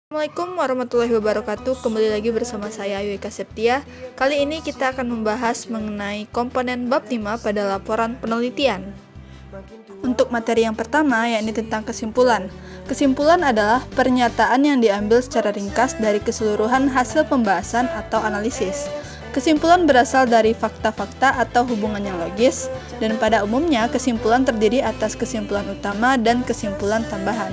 Assalamualaikum warahmatullahi wabarakatuh. Kembali lagi bersama saya Yuika Septia. Kali ini kita akan membahas mengenai komponen bab 5 pada laporan penelitian. Untuk materi yang pertama, yakni tentang kesimpulan. Kesimpulan adalah pernyataan yang diambil secara ringkas dari keseluruhan hasil pembahasan atau analisis. Kesimpulan berasal dari fakta-fakta atau hubungan yang logis, dan pada umumnya kesimpulan terdiri atas kesimpulan utama dan kesimpulan tambahan.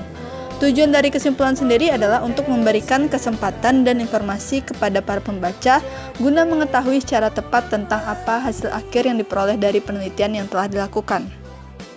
Tujuan dari kesimpulan sendiri adalah untuk memberikan kesempatan dan informasi kepada para pembaca guna mengetahui secara tepat tentang apa hasil akhir yang diperoleh dari penelitian yang telah dilakukan.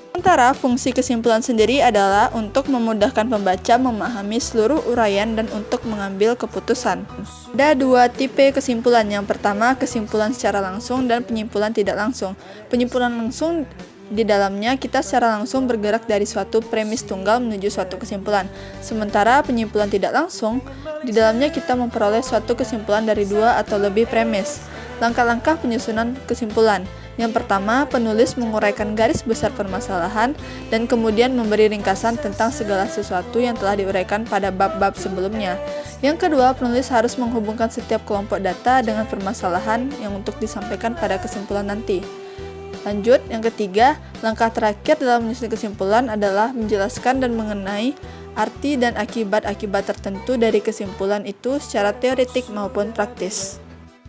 Sementara fungsi kesimpulan sendiri adalah untuk memudahkan pembaca memahami seluruh uraian dan untuk mengambil keputusan. Ada dua tipe kesimpulan. Yang pertama, kesimpulan secara langsung dan penyimpulan tidak langsung. Penyimpulan langsung di dalamnya kita secara langsung bergerak dari suatu premis tunggal menuju suatu kesimpulan. Sementara penyimpulan tidak langsung, di dalamnya kita memperoleh suatu kesimpulan dari dua atau lebih premis. Langkah-langkah penyusunan kesimpulan. Yang pertama, penulis menguraikan garis besar permasalahan dan kemudian memberi ringkasan tentang segala sesuatu yang telah diuraikan pada bab-bab sebelumnya. Yang kedua, penulis harus menghubungkan setiap kelompok data dengan permasalahan yang untuk disampaikan pada kesimpulan nanti. Lanjut, yang ketiga, langkah terakhir dalam menyusun kesimpulan adalah menjelaskan dan mengenai arti dan akibat-akibat tertentu dari kesimpulan itu secara teoretik maupun praktis.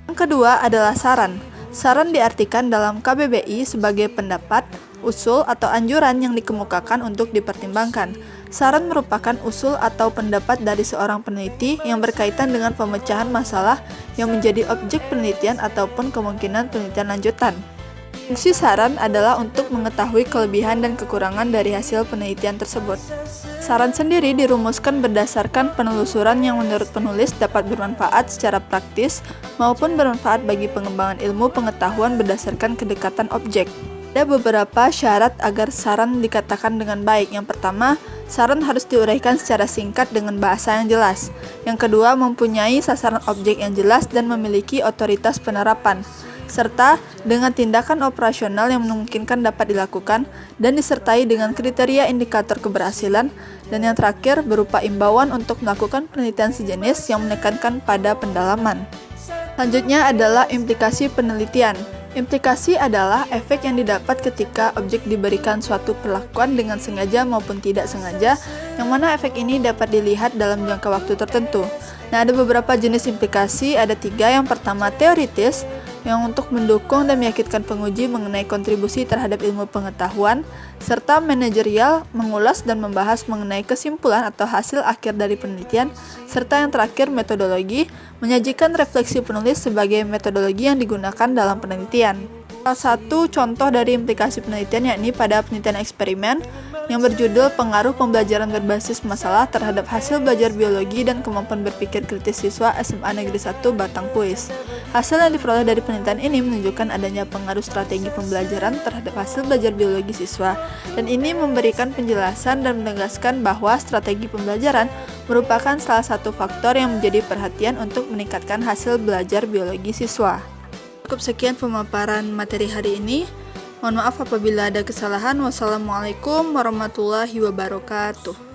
Yang kedua adalah saran. Saran diartikan dalam KBBI sebagai pendapat, usul, atau anjuran yang dikemukakan untuk dipertimbangkan. Saran merupakan usul atau pendapat dari seorang peneliti yang berkaitan dengan pemecahan masalah yang menjadi objek penelitian ataupun kemungkinan penelitian lanjutan. Fungsi saran adalah untuk mengetahui kelebihan dan kekurangan dari hasil penelitian tersebut. Saran sendiri dirumuskan berdasarkan penelusuran yang menurut penulis dapat bermanfaat secara praktis maupun bermanfaat bagi pengembangan ilmu pengetahuan berdasarkan kedekatan objek. Ada beberapa syarat agar saran dikatakan dengan baik. Yang pertama, saran harus diuraikan secara singkat dengan bahasa yang jelas. Yang kedua, mempunyai sasaran objek yang jelas dan memiliki otoritas penerapan, serta dengan tindakan operasional yang memungkinkan dapat dilakukan dan disertai dengan kriteria indikator keberhasilan, dan yang terakhir berupa imbauan untuk melakukan penelitian sejenis yang menekankan pada pendalaman. Selanjutnya adalah implikasi penelitian. Implikasi adalah efek yang didapat ketika objek diberikan suatu perlakuan dengan sengaja maupun tidak sengaja, yang mana efek ini dapat dilihat dalam jangka waktu tertentu. Nah, ada beberapa jenis implikasi, ada 3. Yang pertama, teoritis, yang untuk mendukung dan meyakinkan penguji mengenai kontribusi terhadap ilmu pengetahuan, serta manajerial, mengulas dan membahas mengenai kesimpulan atau hasil akhir dari penelitian, serta yang terakhir metodologi, menyajikan refleksi penulis sebagai metodologi yang digunakan dalam penelitian. Salah satu contoh dari implikasi penelitian yakni pada penelitian eksperimen yang berjudul Pengaruh Pembelajaran Berbasis Masalah terhadap Hasil Belajar Biologi dan Kemampuan Berpikir Kritis Siswa SMA Negeri 1 Batang Kuis. Hasil yang diperoleh dari penelitian ini menunjukkan adanya pengaruh strategi pembelajaran terhadap hasil belajar biologi siswa, dan ini memberikan penjelasan dan menegaskan bahwa strategi pembelajaran merupakan salah satu faktor yang menjadi perhatian untuk meningkatkan hasil belajar biologi siswa. Cukup sekian pemaparan materi hari ini. Mohon maaf apabila ada kesalahan. Wassalamualaikum warahmatullahi wabarakatuh.